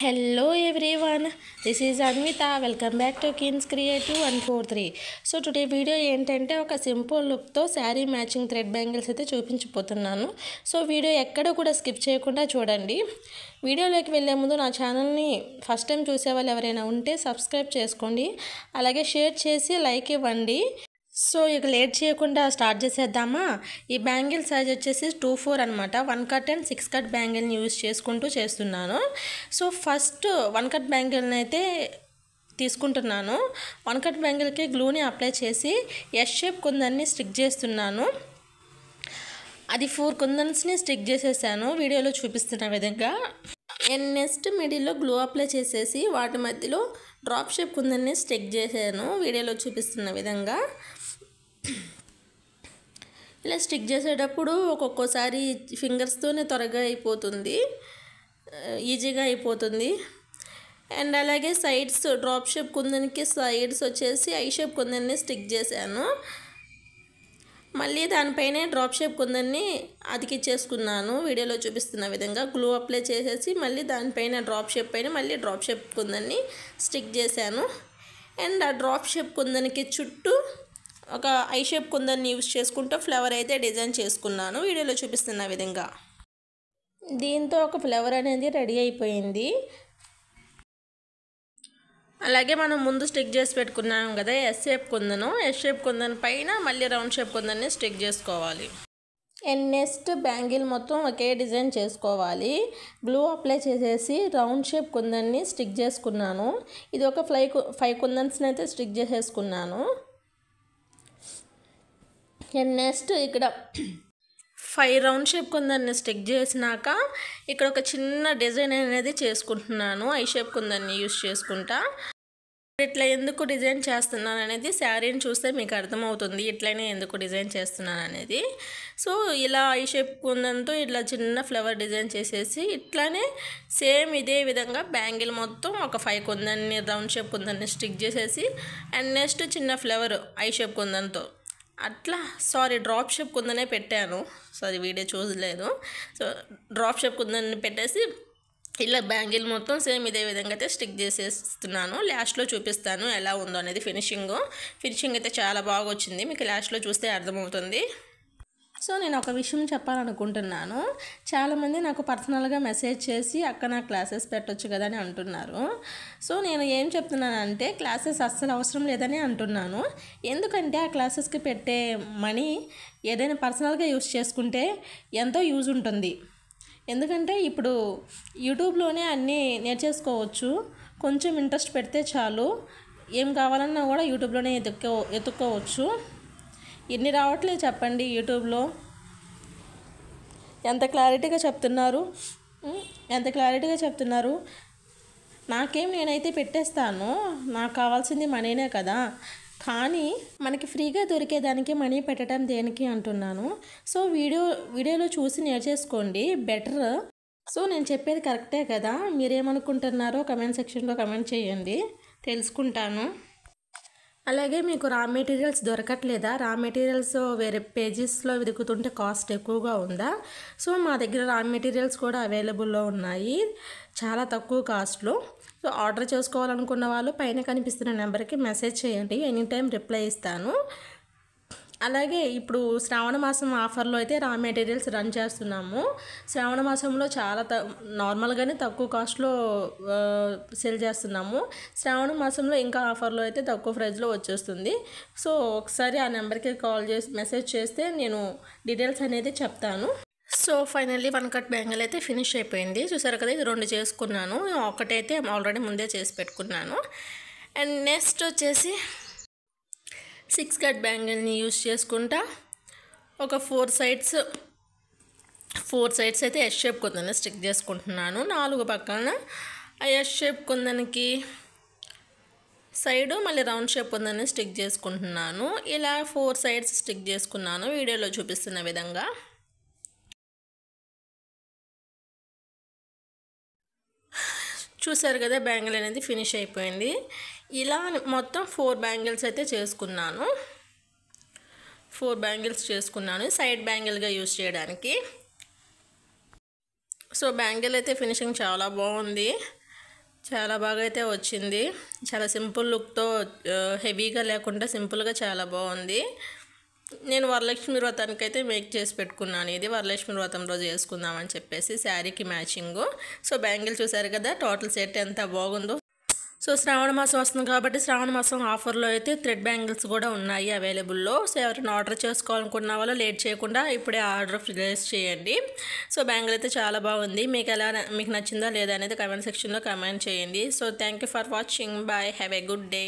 Hello everyone, this is Anvita. Welcome back to Kins Creative 143. So today video ఏంటంటే ఒక simple లుక్తో sari matching thread bangles అయితే చూపించబోతున్నాను. So video ఎక్కడ కూడా స్కిప్ చేయకుండా చూడండి. వీడియోలోకి వెళ్ళే ముందు నా ఛానల్ని ఫస్ట్ టైం చూసే వాళ్ళు ఎవరైనా ఉంటే సబ్స్క్రైబ్ చేసుకోండి, అలాగే షేర్ చేసి లైక్ ఇవ్వండి. సో ఇక లేట్ చేయకుండా స్టార్ట్ చేసేద్దామా. ఈ బ్యాంగిల్ సైజ్ వచ్చేసి 2/4 అనమాట. 1 కట్ అండ్ 6 కట్ బ్యాంగిల్ని యూజ్ చేసుకుంటూ చేస్తున్నాను. సో ఫస్ట్ 1 కట్ బ్యాంగిల్ని అయితే తీసుకుంటున్నాను. 1 కట్ బ్యాంగిల్కి గ్లూని అప్లై చేసి ఎస్ షేప్ కుందన్ని స్టిక్ చేస్తున్నాను. అది 4 కుందన్స్ని స్టిక్ చేసేసాను వీడియోలో చూపిస్తున్న విధంగా. నెక్స్ట్ మిడిల్లో గ్లూ అప్లై చేసేసి వాటి మధ్యలో డ్రాప్ షేప్ కుందన్ని స్టిక్ చేశాను వీడియోలో చూపిస్తున్న విధంగా. ఇలా స్టిక్ చేసేటప్పుడు ఒక్కొక్కసారి ఫింగర్స్తోనే త్వరగా అయిపోతుంది, ఈజీగా అయిపోతుంది. అండ్ అలాగే సైడ్స్ డ్రాప్ షేప్ కుందన్కి సైడ్స్ వచ్చేసి ఐ షేప్ కుందన్ని స్టిక్ చేశాను. మళ్ళీ దానిపైనే డ్రాప్ షేప్ కుందన్ని అతికిచ్చేసుకున్నాను వీడియోలో చూపిస్తున్న విధంగా. గ్లూ అప్లై చేసేసి మళ్ళీ దానిపైన డ్రాప్ షేప్ పైన మళ్ళీ డ్రాప్ షేప్ కుందన్ని స్టిక్ చేశాను. అండ్ ఆ డ్రాప్ షేప్ కుందన్కి చుట్టూ ఒక ఐ షేప్ కుందన్ని యూజ్ చేసుకుంటూ ఫ్లవర్ అయితే డిజైన్ చేసుకున్నాను వీడియోలో చూపిస్తున్న విధంగా. దీంతో ఒక ఫ్లవర్ అనేది రెడీ అయిపోయింది. అలాగే మనం ముందు స్టిక్ చేసి పెట్టుకున్నాం కదా ఎస్ షేప్ కుందన్ పైన మళ్ళీ రౌండ్ షేప్ కుందన్ని స్టిక్ చేసుకోవాలి. అండ్ నెక్స్ట్ బ్యాంగిల్ మొత్తం ఒకే డిజైన్ చేసుకోవాలి. గ్లూ అప్లై చేసేసి రౌండ్ షేప్ కుందన్ని స్టిక్ చేసుకున్నాను. ఇది ఒక 5 కుందన్స్ని అయితే స్టిక్ చేసేసుకున్నాను. అండ్ నెక్స్ట్ ఇక్కడ 5 రౌండ్ షేప్ కుందన్ని స్టిక్ చేసినాక ఇక్కడ ఒక చిన్న డిజైన్ అనేది చేసుకుంటున్నాను ఐ షేప్ కుందన్ని యూజ్ చేసుకుంటా. ఇట్లా ఎందుకు డిజైన్ చేస్తున్నాను అనేది శారీని చూస్తే మీకు అర్థమవుతుంది, ఇట్లనే ఎందుకు డిజైన్ చేస్తున్నాను అనేది. సో ఇలా ఐ షేప్ కుందన్తో ఇట్లా చిన్న ఫ్లవర్ డిజైన్ చేసేసి ఇట్లానే సేమ్ ఇదే విధంగా బ్యాంగిల్ మొత్తం ఒక 5 కుందన్ని రౌండ్ షేప్ కుందన్ని స్టిక్ చేసేసి అండ్ నెక్స్ట్ చిన్న ఫ్లవర్ ఐ షేప్ కుందన్తో అట్లా డ్రాప్ షేప్ కుందనే పెట్టాను. సో అది వీడియో చూడలేదు. సో డ్రాప్ షేప్ కుందన్ని పెట్టేసి ఇలా బ్యాంగిల్ మొత్తం సేమ్ ఇదే విధంగా అయితే స్టిక్ చేసేస్తున్నాను. లాస్ట్లో చూపిస్తాను ఎలా ఉందో అనేది. ఫినిషింగ్ అయితే చాలా బాగా వచ్చింది, మీకు లాస్ట్లో చూస్తే అర్థమవుతుంది. సో నేను ఒక విషయం చెప్పాలనుకుంటున్నాను. చాలామంది నాకు పర్సనల్గా మెసేజ్ చేసి అక్క నా క్లాసెస్ పెట్టొచ్చు కదా అని అంటున్నారు. సో నేను ఏం చెప్తున్నానంటే క్లాసెస్ అస్సలు అవసరం లేదని అంటున్నాను. ఎందుకంటే ఆ క్లాసెస్కి పెట్టే మనీ ఏదైనా పర్సనల్గా యూజ్ చేసుకుంటే ఎంతో యూజ్ ఉంటుంది. ఎందుకంటే ఇప్పుడు యూట్యూబ్లోనే అన్నీ నేర్చేసుకోవచ్చు. కొంచెం ఇంట్రెస్ట్ పెడితే చాలు, ఏం కావాలన్నా కూడా యూట్యూబ్లోనే ఎత్తుక్కోవచ్చు. ఎన్ని రావట్లేదు చెప్పండి యూట్యూబ్లో. ఎంత క్లారిటీగా చెప్తున్నారు. నేనైతే పెట్టేస్తాను, నాకు కావాల్సింది మనీనే కదా. కానీ మనకి ఫ్రీగా దొరికేదానికి మనీ పెట్టడం దేనికి అంటున్నాను. సో వీడియోలో చూసి నేర్చేసుకోండి బెటర్. సో నేను చెప్పేది కరెక్టే కదా, మీరేమనుకుంటున్నారో కమెంట్ సెక్షన్లో కమెంట్ చేయండి, తెలుసుకుంటాను. అలాగే మీకు రా మెటీరియల్స్ దొరకట్లేదా? రా మెటీరియల్స్ వేరే పేజెస్లో వెతుకుతుంటే కాస్ట్ ఎక్కువగా ఉందా? సో మా దగ్గర రా మెటీరియల్స్ కూడా అవైలబుల్లో ఉన్నాయి చాలా తక్కువ కాస్ట్లో. సో ఆర్డర్ చేసుకోవాలనుకున్న వాళ్ళు పైన కనిపిస్తున్న నెంబర్కి మెసేజ్ చేయండి, ఎనీ టైం రిప్లై ఇస్తాను. అలాగే ఇప్పుడు శ్రావణ మాసం ఆఫర్లో అయితే రా మెటీరియల్స్ రన్ చేస్తున్నాము. శ్రావణ మాసంలో చాలా నార్మల్గానే తక్కువ కాస్ట్లో సేల్ చేస్తున్నాము. శ్రావణ మాసంలో ఇంకా ఆఫర్లో అయితే తక్కువ ప్రైస్లో వచ్చేస్తుంది. సో ఒకసారి ఆ నెంబర్కి కాల్ చేసి మెసేజ్ చేస్తే నేను డీటెయిల్స్ అనేది చెప్తాను. సో ఫైనల్లీ 1 కట్ బ్యాంగిల్ అయితే ఫినిష్ అయిపోయింది. చూసారు కదా, ఇది 2 చేసుకున్నాను, ఒకటైతే ఆల్రెడీ ముందే చేసి పెట్టుకున్నాను. అండ్ నెక్స్ట్ వచ్చేసి 6 కట్ బ్యాంగిల్ని యూజ్ చేసుకుంటా ఒక 4 సైడ్స్ అయితే ఎస్ షేప్ కుందన్ని స్టిక్ చేసుకుంటున్నాను. 4 పక్కన ఆ ఎస్ షేప్ కుందనికి సైడు మళ్ళీ రౌండ్ షేప్ కుందన్ని స్టిక్ చేసుకుంటున్నాను. ఇలా 4 సైడ్స్ స్టిక్ చేసుకున్నాను వీడియోలో చూపిస్తున్న విధంగా. చూసారు కదా, బ్యాంగిల్ అనేది ఫినిష్ అయిపోయింది. ఇలా మొత్తం 4 బ్యాంగిల్స్ అయితే చేసుకున్నాను. 4 బ్యాంగిల్స్ చేసుకున్నాను సైడ్ బ్యాంగిల్గా యూజ్ చేయడానికి. సో బ్యాంగిల్ అయితే ఫినిషింగ్ చాలా బాగుంది. చాలా బాగా అయితే వచ్చింది. చాలా సింపుల్ లుక్తో హెవీగా లేకుండా సింపుల్గా చాలా బాగుంది. నేను వరలక్ష్మి వ్రతానికి అయితే మేక్ చేసి పెట్టుకున్నాను. ఇది వరలక్ష్మి వ్రతం రోజు వేసుకుందామని చెప్పేసి శారీకి మ్యాచింగు. సో బ్యాంగిల్ చూసారు కదా, టోటల్ సెట్ ఎంత బాగుందో. సో శ్రావణ మాసం వస్తుంది కాబట్టి శ్రావణ మాసం ఆఫర్లో అయితే థ్రెడ్ బ్యాంగిల్స్ కూడా ఉన్నాయి అవైలబుల్లో. సో ఎవరైనా ఆర్డర్ చేసుకోవాలనుకున్న వాళ్ళు లేట్ చేయకుండా ఇప్పుడే ఆర్డర్ ప్లేస్ చేయండి. సో బ్యాంగిల్ అయితే చాలా బాగుంది. మీకు నచ్చిందా లేదా అనేది కమెంట్ సెక్షన్లో కమెంట్ చేయండి. So thank you for watching. Bye, have a good day.